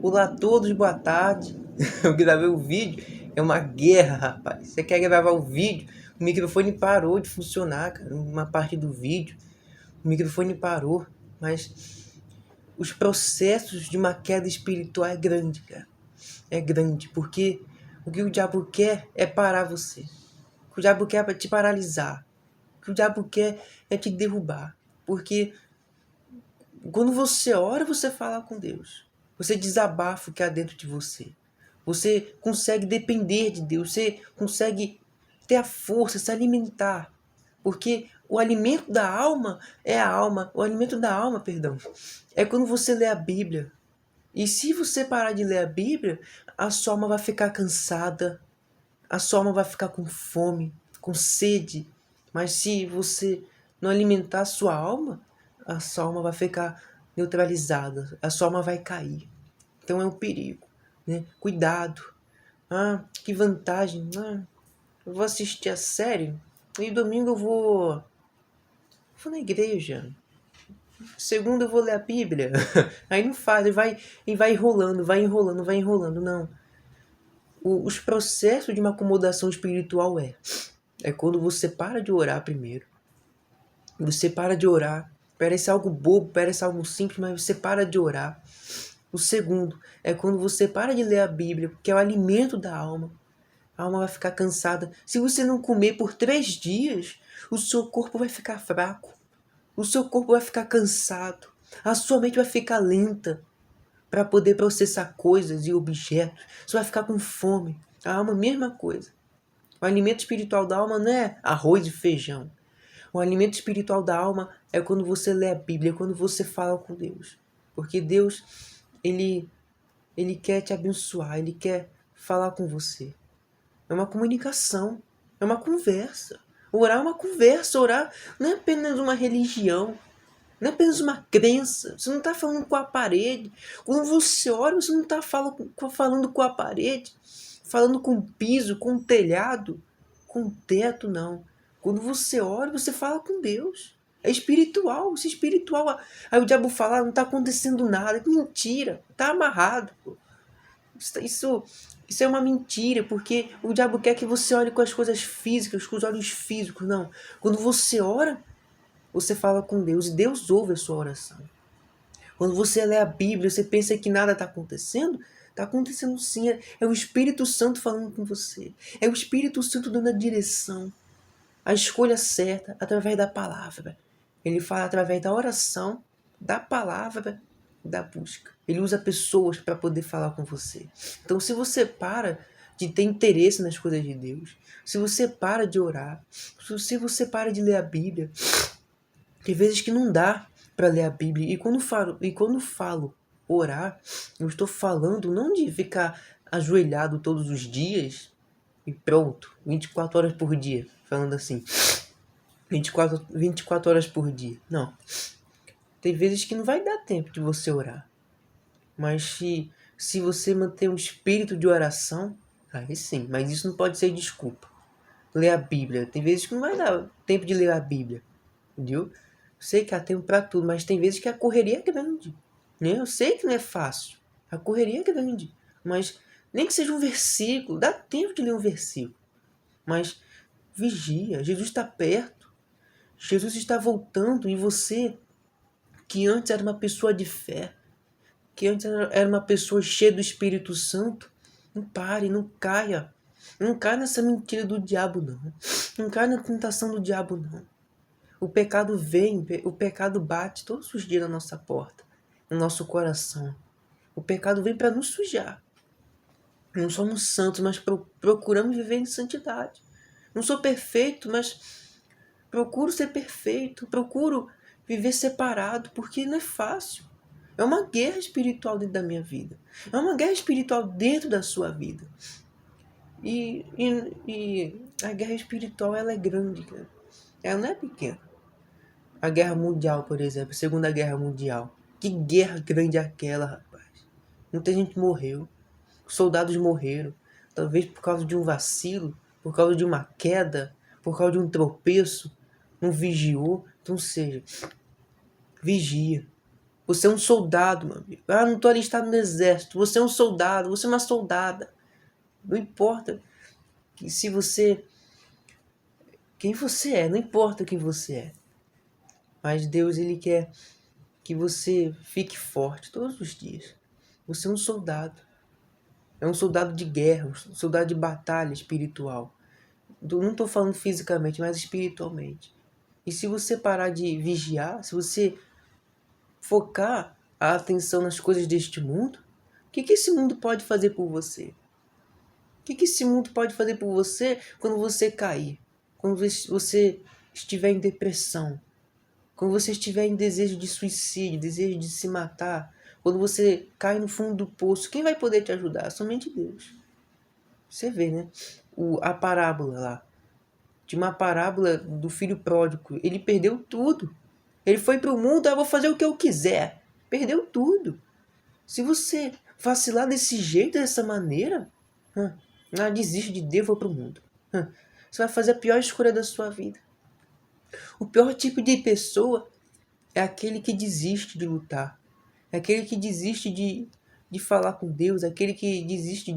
Olá a todos, boa tarde. Eu gravei o vídeo, é uma guerra, rapaz. Você quer gravar o vídeo? O microfone parou de funcionar, cara. Uma parte do vídeo, o microfone parou. Mas os processos de uma queda espiritual é grande, cara. É grande, porque o que o diabo quer é parar você. O que o diabo quer é te paralisar. O que o diabo quer é te derrubar. Porque quando você ora, você fala com Deus. Você desabafa o que há dentro de você. Você consegue depender de Deus. Você consegue ter a força, se alimentar. Porque o alimento da alma é a alma. O alimento da alma, perdão, é quando você lê a Bíblia. E se você parar de ler a Bíblia, a sua alma vai ficar cansada. A sua alma vai ficar com fome, com sede. Mas se você não alimentar a sua alma vai ficar neutralizada. A sua alma vai cair. Então é um perigo, né? Cuidado. Ah, que vantagem. Ah, eu vou assistir a série e domingo eu vou na igreja. Segunda eu vou ler a Bíblia. Aí não faz, e vai enrolando, vai enrolando, vai enrolando. Não. Os processos de uma acomodação espiritual é quando você para de orar primeiro. Você para de orar. Parece algo bobo, parece algo simples, mas você para de orar. O segundo é quando você para de ler a Bíblia, que é o alimento da alma. A alma vai ficar cansada. Se você não comer por 3 dias, o seu corpo vai ficar fraco. O seu corpo vai ficar cansado. A sua mente vai ficar lenta para poder processar coisas e objetos. Você vai ficar com fome. A alma, mesma coisa. O alimento espiritual da alma não é arroz e feijão. O alimento espiritual da alma é quando você lê a Bíblia, é quando você fala com Deus. Porque Deus, Ele quer te abençoar, Ele quer falar com você. É uma comunicação, é uma conversa. Orar é uma conversa, orar não é apenas uma religião, não é apenas uma crença. Você não está falando com a parede. Quando você ora, você não está falando com a parede, falando com o piso, com o telhado, com o teto, não. Quando você ora, você fala com Deus. É espiritual, isso é espiritual. Aí o diabo fala, não está acontecendo nada. Que mentira, está amarrado. Pô. Isso é uma mentira, porque o diabo quer que você olhe com as coisas físicas, com os olhos físicos, não. Quando você ora, você fala com Deus e Deus ouve a sua oração. Quando você lê a Bíblia, você pensa que nada está acontecendo? Está acontecendo sim. É o Espírito Santo falando com você. É o Espírito Santo dando a direção, a escolha certa através da palavra. Ele fala através da oração, da palavra, da busca. Ele usa pessoas para poder falar com você. Então, se você para de ter interesse nas coisas de Deus, se você para de orar, se você para de ler a Bíblia, tem vezes que não dá para ler a Bíblia. E quando falo orar, eu estou falando não de ficar ajoelhado todos os dias e pronto, 24 horas por dia, falando assim, 24 horas por dia. Não. Tem vezes que não vai dar tempo de você orar. Mas se você manter um espírito de oração, aí sim. Mas isso não pode ser desculpa. Ler a Bíblia. Tem vezes que não vai dar tempo de ler a Bíblia. Entendeu? Sei que há tempo para tudo, mas tem vezes que a correria é grande. Né? Eu sei que não é fácil. A correria é grande. Mas nem que seja um versículo, dá tempo de ler um versículo. Mas vigia, Jesus está perto. Jesus está voltando e você, que antes era uma pessoa de fé, que antes era uma pessoa cheia do Espírito Santo, não pare, não caia. Não caia nessa mentira do diabo, não. Não caia na tentação do diabo, não. O pecado vem, o pecado bate todos os dias na nossa porta, no nosso coração. O pecado vem para nos sujar. Não somos santos, mas procuramos viver em santidade. Não sou perfeito, mas procuro ser perfeito. Procuro viver separado, porque não é fácil. É uma guerra espiritual dentro da minha vida. É uma guerra espiritual dentro da sua vida. E a guerra espiritual, ela é grande, cara. Ela não é pequena. A Guerra Mundial, por exemplo, a Segunda Guerra Mundial. Que guerra grande é aquela, rapaz. Muita gente morreu. Soldados morreram. Talvez por causa de um vacilo, por causa de uma queda, por causa de um tropeço. Não vigiou. Então seja, vigia. Você é um soldado, meu amigo. Ah, não estou alistado no exército. Você é um soldado, você é uma soldada. Não importa que se você... Quem você é, não importa quem você é. Mas Deus, Ele quer que você fique forte todos os dias. Você é um soldado. É um soldado de guerra, um soldado de batalha espiritual. Não estou falando fisicamente, mas espiritualmente. E se você parar de vigiar, se você focar a atenção nas coisas deste mundo, o que esse mundo pode fazer por você? O que esse mundo pode fazer por você quando você cair? Quando você estiver em depressão? Quando você estiver em desejo de suicídio, desejo de se matar? Quando você cai no fundo do poço, quem vai poder te ajudar? Somente Deus. Você vê, né? A parábola lá. De uma parábola do filho pródigo. Ele perdeu tudo. Ele foi para o mundo, eu vou fazer o que eu quiser. Perdeu tudo. Se você vacilar desse jeito, dessa maneira, desiste de Deus, vou para o mundo. Você vai fazer a pior escolha da sua vida. O pior tipo de pessoa é aquele que desiste de lutar. É aquele que desiste de falar com Deus. É aquele que desiste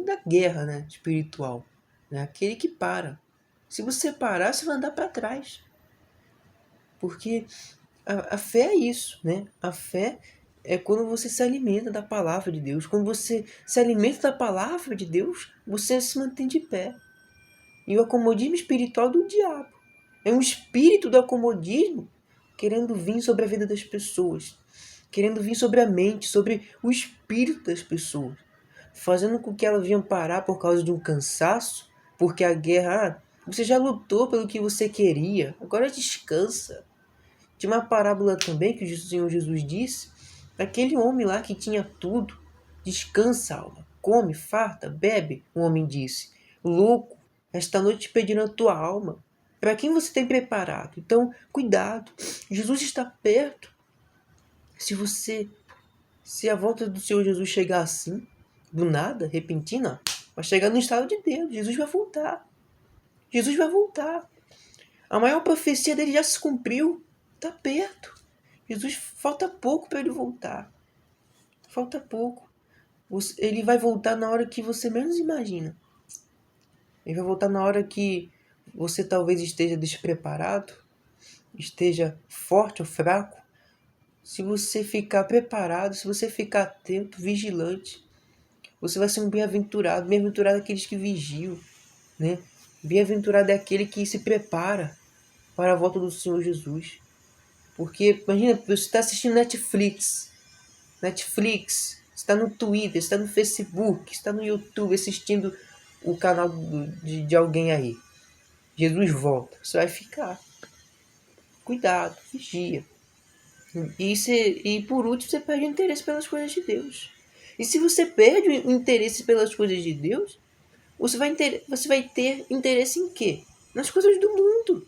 da guerra, né, espiritual. É aquele que para. Se você parar, você vai andar para trás. Porque a fé é isso, né? A fé é quando você se alimenta da palavra de Deus. Quando você se alimenta da palavra de Deus, você se mantém de pé. E o acomodismo espiritual do diabo. É um espírito do acomodismo querendo vir sobre a vida das pessoas. Querendo vir sobre a mente, sobre o espírito das pessoas. Fazendo com que elas venham parar por causa de um cansaço. Porque a guerra... você já lutou pelo que você queria. Agora descansa. Tinha uma parábola também que o Senhor Jesus disse. Aquele homem lá que tinha tudo. Descansa, alma. Come, farta, bebe, o homem disse. Louco, esta noite pedindo a tua alma. Para quem você tem preparado? Então, cuidado. Jesus está perto. Se a volta do Senhor Jesus chegar assim, do nada, repentina, vai chegar no estado de Deus. Jesus vai voltar. Jesus vai voltar. A maior profecia dele já se cumpriu. Está perto. Jesus, falta pouco para ele voltar. Falta pouco. Ele vai voltar na hora que você menos imagina. Ele vai voltar na hora que você talvez esteja despreparado, esteja forte ou fraco. Se você ficar preparado, se você ficar atento, vigilante, você vai ser um bem-aventurado. Bem-aventurado é aqueles que vigiam, né? Bem-aventurado é aquele que se prepara para a volta do Senhor Jesus. Porque, imagina, você está assistindo Netflix, você está no Twitter, você está no Facebook, você está no YouTube assistindo o canal de alguém aí. Jesus volta, você vai ficar. Cuidado, vigia. E por último, você perde o interesse pelas coisas de Deus. E se você perde o interesse pelas coisas de Deus, você vai ter interesse em quê? Nas coisas do mundo.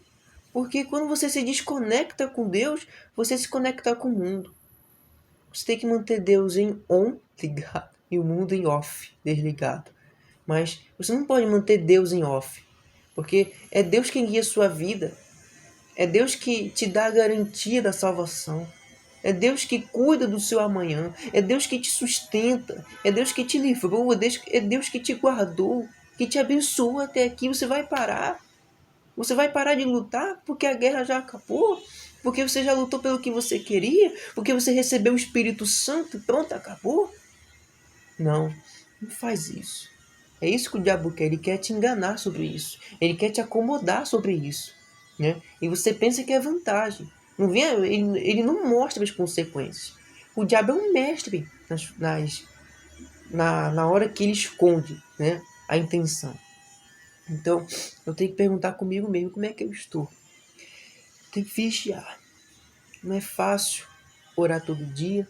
Porque quando você se desconecta com Deus, você se conecta com o mundo. Você tem que manter Deus em on, ligado, e o mundo em off, desligado. Mas você não pode manter Deus em off. Porque é Deus quem guia a sua vida. É Deus que te dá a garantia da salvação. É Deus que cuida do seu amanhã. É Deus que te sustenta. É Deus que te livrou. É Deus que te guardou. Que te abençoou até aqui. Você vai parar? Você vai parar de lutar porque a guerra já acabou? Porque você já lutou pelo que você queria? Porque você recebeu o Espírito Santo e pronto, acabou? Não, não faz isso. É isso que o diabo quer. Ele quer te enganar sobre isso. Ele quer te acomodar sobre isso, né? E você pensa que é vantagem. Não vem, ele não mostra as consequências. O diabo é um mestre na hora que ele esconde, né, a intenção. Então, eu tenho que perguntar comigo mesmo como é que eu estou. Tem que vigiar. Não é fácil orar todo dia,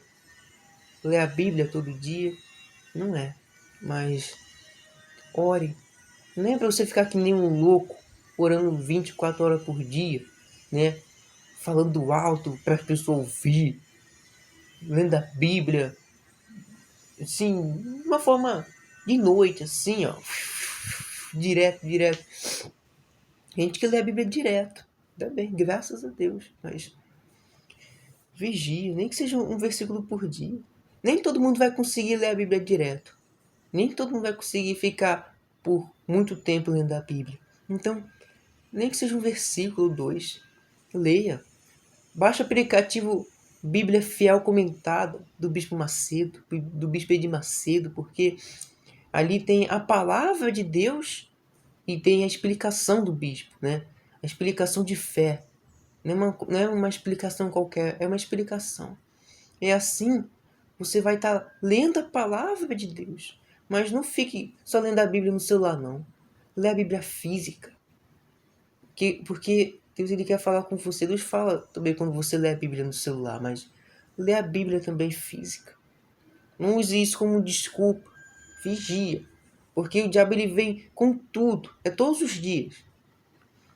ler a Bíblia todo dia. Não é. Mas ore. Não é para você ficar que nem um louco, orando 24 horas por dia, né? Falando alto para as pessoas ouvir, lendo a Bíblia, assim, de uma forma de noite, assim, ó. Direto. Gente que lê a Bíblia direto. Ainda bem, graças a Deus. Mas Vigia, nem que seja um versículo por dia. Nem todo mundo vai conseguir ler a Bíblia direto. Nem todo mundo vai conseguir ficar por muito tempo lendo a Bíblia. Então, nem que seja um versículo, 2, leia. Baixa o aplicativo Bíblia Fiel Comentada do Bispo Macedo, do Bispo Edir Macedo, porque ali tem a palavra de Deus e tem a explicação do bispo, né? A explicação de fé. Não é uma explicação qualquer, é uma explicação. É assim, você vai estar lendo a palavra de Deus. Mas não fique só lendo a Bíblia no celular, não. Lê a Bíblia física. Porque Deus ele quer falar com você. Deus fala também quando você lê a Bíblia no celular, mas lê a Bíblia também física. Não use isso como desculpa. Vigia. Porque o diabo ele vem com tudo. É todos os dias.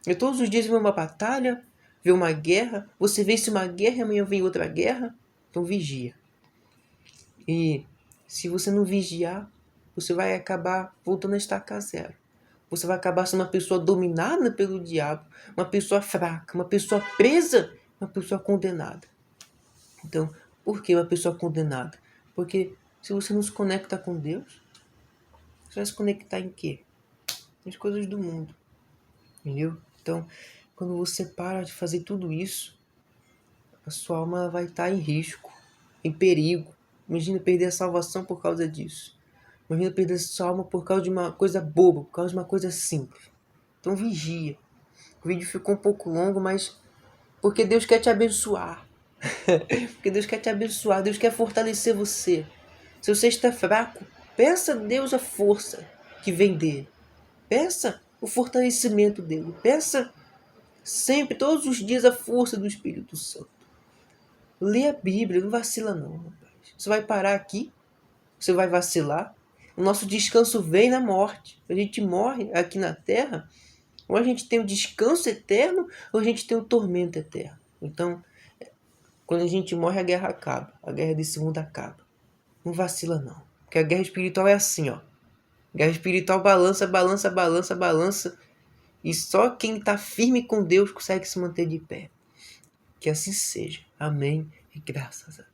É todos os dias vem uma batalha, vem uma guerra. Você vence uma guerra e amanhã vem outra guerra. Então vigia. E se você não vigiar, você vai acabar voltando a estacar zero. Você vai acabar sendo uma pessoa dominada pelo diabo, uma pessoa fraca, uma pessoa presa, uma pessoa condenada. Então, por que uma pessoa condenada? Porque se você não se conecta com Deus, você vai se conectar em quê? Nas coisas do mundo. Entendeu? Então, quando você para de fazer tudo isso, a sua alma vai estar em risco, em perigo. Imagina perder a salvação por causa disso. Imagina perder a sua alma por causa de uma coisa boba, por causa de uma coisa simples. Então vigia. O vídeo ficou um pouco longo, mas porque Deus quer te abençoar. Porque Deus quer te abençoar, Deus quer fortalecer você. Se você está fraco, peça a Deus a força que vem dele. Peça o fortalecimento dele. Peça sempre, todos os dias, a força do Espírito Santo. Lê a Bíblia, não vacila não, rapaz. Você vai parar aqui, você vai vacilar. O nosso descanso vem na morte. A gente morre aqui na terra, ou a gente tem o descanso eterno, ou a gente tem o tormento eterno. Então, quando a gente morre, a guerra acaba. A guerra desse mundo acaba. Não vacila não. Porque a guerra espiritual é assim, ó. A guerra espiritual balança, balança, balança, balança. E só quem está firme com Deus consegue se manter de pé. Que assim seja. Amém. E graças a Deus.